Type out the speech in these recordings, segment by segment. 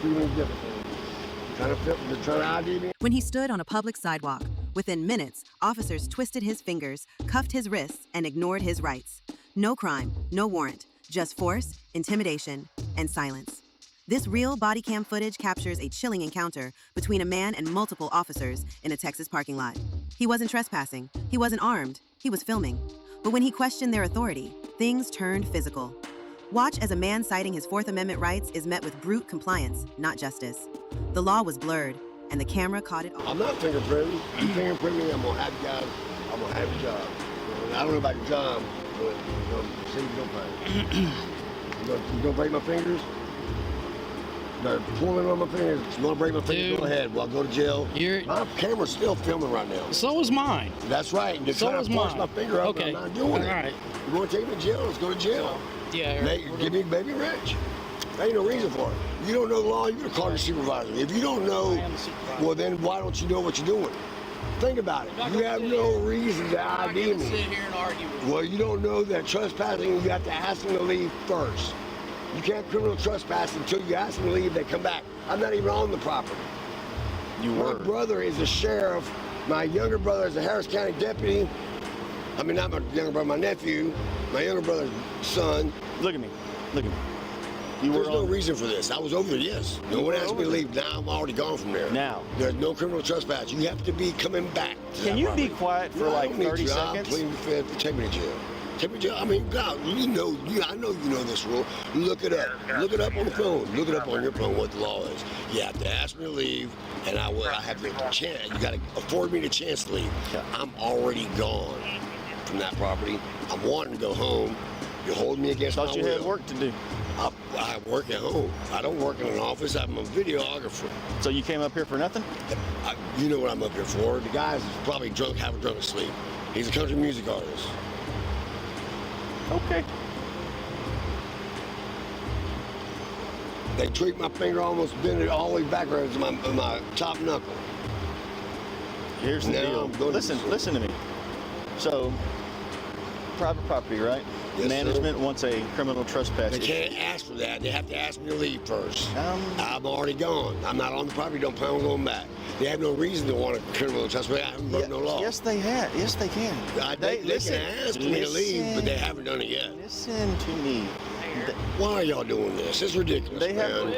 They're trying to ID me. When he stood on a public sidewalk, within minutes, officers twisted his fingers, cuffed his wrists, and ignored his rights. No crime, no warrant, just force, intimidation, and silence. This real body cam footage captures a chilling encounter between a man and multiple officers in a Texas parking lot. He wasn't trespassing, he wasn't armed, he was filming. But when he questioned their authority, things turned physical. Watch as a man citing his Fourth Amendment rights is met with brute compliance, not justice. The law was blurred, and the camera caught it all. I'm not fingerprinting. You fingerprint me, I'm gonna have you guys, I'm gonna have your job. I don't know about your job, but see if you don't pay. You gonna break my fingers? They're pulling on my fingers. You wanna break my fingers? Dude, go ahead. Well, I'll go to jail. My camera's still filming right now. So is mine. That's right. They're trying to force my finger up, and I'm not doing it. All right. You wanna take me to jail? Let's go to jail. Yeah. Give me baby rich. There ain't no reason for it. You don't know the law, you're gonna call your supervisor. If you don't know, well then why don't you know what you're doing? Think about it. You have no reason to ID me. Sit here and argue with you. Well, you don't know that trespassing, you have to ask them to leave first. You can't criminal trespass until you ask them to leave, they come back. I'm not even on the property. My brother is a sheriff. My younger brother is a Harris County deputy. I mean, not my younger brother, my nephew. My younger brother's son. Look at me. Look at me. There's no reason for this. I was over there, yes. No one asked me to leave. Now I'm already gone from there. Now. There's no criminal trespass. You have to be coming back. Can you be quiet for like 30 seconds? Take me to jail. Take me to jail. I mean, God, I know you know this rule. Look it up. Look it up on the phone. Look it up on your phone what the law is. You have to ask me to leave, and I have the chance. You got to afford me the chance to leave. I'm already gone from that property. I'm wanting to go home. You're holding me against my will. Thought you had work to do. I work at home. I don't work in an office. I'm a videographer. So you came up here for nothing? You know what I'm up here for. The guy's probably drunk, having drunk asleep. He's a country music artist. Okay. They tweaked my finger, almost bent it all the way backwards to my top knuckle. Here's the deal. Listen to me. So, private property, right? Yes, Management sir. wants a criminal trespass. They can't ask for that. They have to ask me to leave first. I'm already gone. I'm not on the property. Don't plan on going back. They have no reason to want a criminal trespass. I haven't broken no law. Yes, they have. Yes, they can. They can ask me to leave, but they haven't done it yet. Listen to me. Why are y'all doing this? It's ridiculous, man.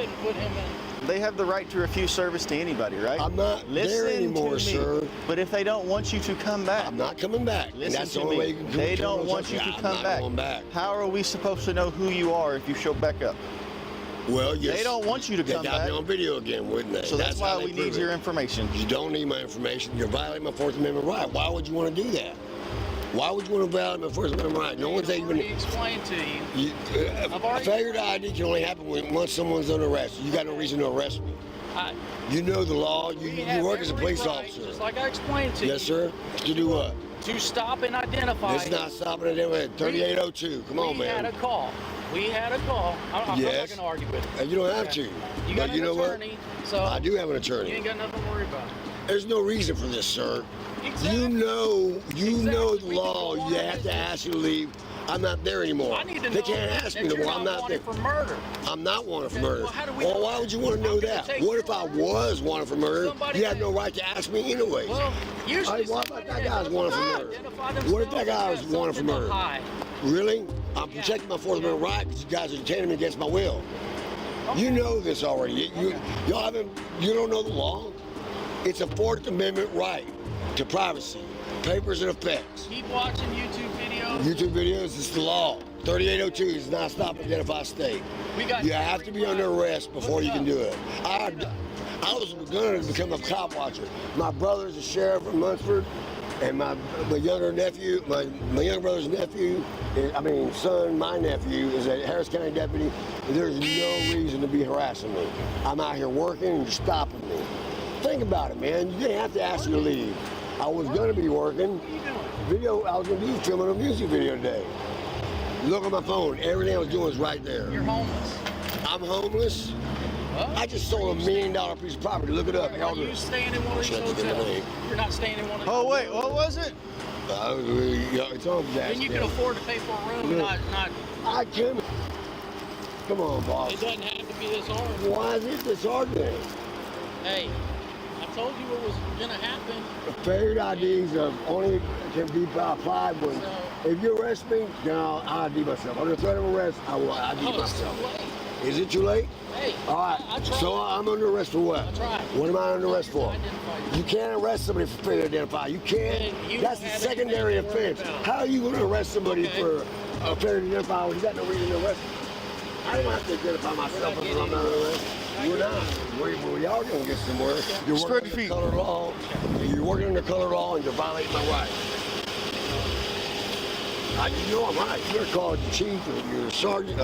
They have the right to refuse service to anybody, right? I'm not there anymore, sir. But if they don't want you to come back, I'm not coming back. Listen that's to the only way me. you can They don't want you to come back. How are we supposed to know who you are if you show back up? Well, yes. They don't want you to come back. They'd have me on video again, wouldn't they? So that's why we need your information. You don't need my information. You're violating my Fourth Amendment right. Why would you want to do that? Why would you want to violate my Fourth Amendment right? No one's even explained to you. Failure to ID can only happen once someone's under arrest. You got no reason to arrest me. You know the law. You work as a police officer. Just like I explained to you. Yes, sir. To do what? To stop and identify. It's not stopping and identifying. 3802. Come on, man. We had a call. I'm not going to argue with you. You don't have to. You got an attorney. So I do have an attorney. You ain't got nothing to worry about. There's no reason for this, sir. Exactly. You know the law. You have to ask you to leave. I'm not there anymore. I need to they can't ask me no more. I'm not there for murder. I'm not wanted for murder. Well, why would you want to know that? What if I was wanted for murder? You have no right to ask me anyways. Well, usually what if that guy's wanted for murder? What if that guy was wanted for murder? Really? I'm protecting my Fourth Amendment right because you guys are detaining me against my will. Okay. You know this already. You don't know the law. It's a Fourth Amendment right to privacy, papers and effects. Keep watching YouTube videos. YouTube videos is the law. 3802 is not stop identify state. You have to be under arrest before you can do it. I was going to become a cop watcher. My brother's a sheriff in Munford, and my younger nephew, my younger brother's nephew, son, my nephew is a Harris County deputy. There's no reason to be harassing me. I'm out here working and you're stopping me. Think about it, man. You didn't have to ask me to leave. I was going to be working. I was going to be filming a music video today. Look at my phone. Everything I was doing is right there. You're homeless. I'm homeless. What? I just sold $1 million piece of property. Look it up. Are you staying in one of these hotels? You're not staying in one of these. Oh wait, what was it? It's on that. Then you can afford to pay for a room, not. I can. Come on, boss. It doesn't have to be disarmed. Why is it disarmed then? Hey, I told you what was gonna happen. Failure IDs are only can be applied when, if you arrest me, then I'll ID myself. Under threat of arrest, I will ID myself. It's too late. Is it too late? Hey, all right. I tried. So I'm under arrest for what? I tried. What am I under arrest for? Identify You can't arrest somebody for failure to identify. You can't. That's a secondary offense. How are you going to arrest somebody for a failure to identify when you got no reason to arrest them? I don't have to identify myself if I'm not under arrest. You're not. We are going to get somewhere. You're working under colored law. You're working under colored law and you're violating my rights. You know I'm right. You're called your chief, or your sergeant,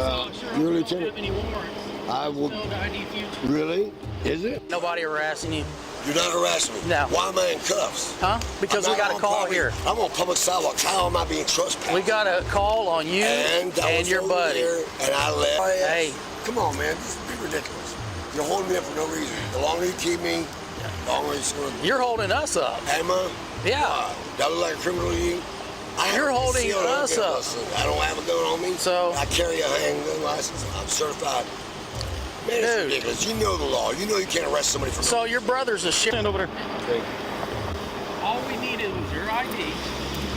your lieutenant. Any warrants. I will. No ID future. Really? Is it? Nobody harassing you. You're not harassing me. No. Why am I in cuffs? Huh? Because we got a call here. I'm on public sidewalks. How am I being trespassed? We got a call on you and your buddy. And I left. Hey. Come on, man. This is ridiculous. You're holding me up for no reason. The longer you keep me, the longer it's going to. You're holding us up. Am I? Yeah. Do I look like a criminal to you? You're holding us up. I don't have a gun on me. So I carry a handgun license. I'm certified. Man, it's ridiculous. You know the law. You know you can't arrest somebody for. So your brother's a shit. Stand over there. Okay. All we needed was your ID.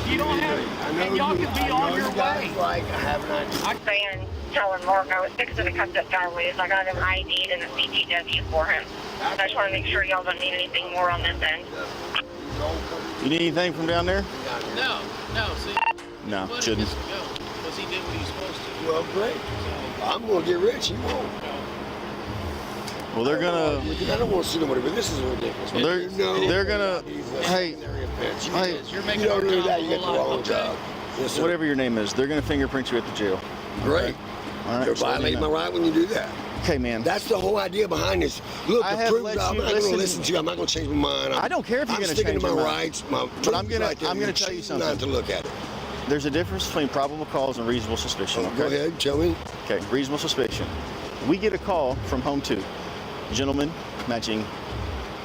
You don't have, and y'all can be on your way. Like I have an ID. I'm saying, telling Mark I was fixing to cut that driveways. I got him ID'd and a CTW for him. I just want to make sure y'all don't need anything more on this end. You need anything from down there? No, see. No, shouldn't. Because he did what he was supposed to. Well, great. I'm going to get rich. You won't. Well, they're gonna. I don't want to see nobody, but this is ridiculous. Well, they're gonna. Hey, You're making you don't our do job that. a You get the whole lot, wrong okay? job. Yes, sir. whatever your name is, they're gonna fingerprint you at the jail. Great. All right. You're so violating my right when you do that. Okay, man. That's the whole idea behind this. Look, I the have proof. let I'm you not going to listen- listen to you. I'm not going to change my mind. I don't care if you're I'm gonna sticking change to my your mind. rights. My But I'm proof is gonna- right there. I'm gonna You're tell you choosing something. Not to look at it. There's a difference between probable cause and reasonable suspicion. Okay? Go ahead, tell me. Okay, reasonable suspicion. We get a call from Home 2. Gentleman matching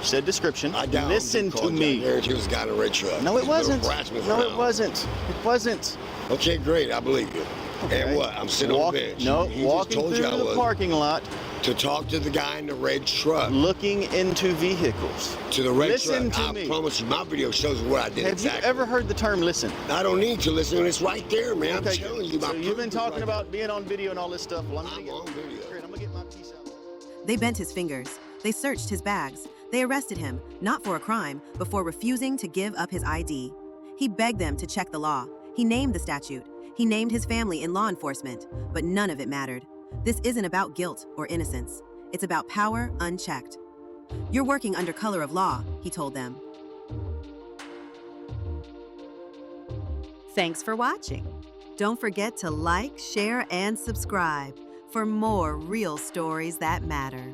said description. I doubt Listen to me. I guarantee it was a guy in a red truck. No, it He's gonna wasn't. harass me No, for it now. wasn't. It wasn't. Okay, great. I believe you. Okay. And what? I'm sitting on the bench. No, He just walking told through you I the was. parking lot, To talk to the guy in the red truck. looking into vehicles. To the red Listen truck. to I me. promise you, my video shows what I did Have exactly. you ever heard the term listen? I don't need to listen. It's right there, man. I'm Okay, telling you. My so you've proof been is talking right about being on video and all this stuff. Well, I'm on video. Great, I'm gonna get my piece out. They bent his fingers. They searched his bags. They arrested him, not for a crime, but for refusing to give up his ID. He begged them to check the law. He named the statute. He named his family in law enforcement, but none of it mattered. This isn't about guilt or innocence. It's about power unchecked. You're working under color of law, he told them. Thanks for watching. Don't forget to like, share, and subscribe for more real stories that matter.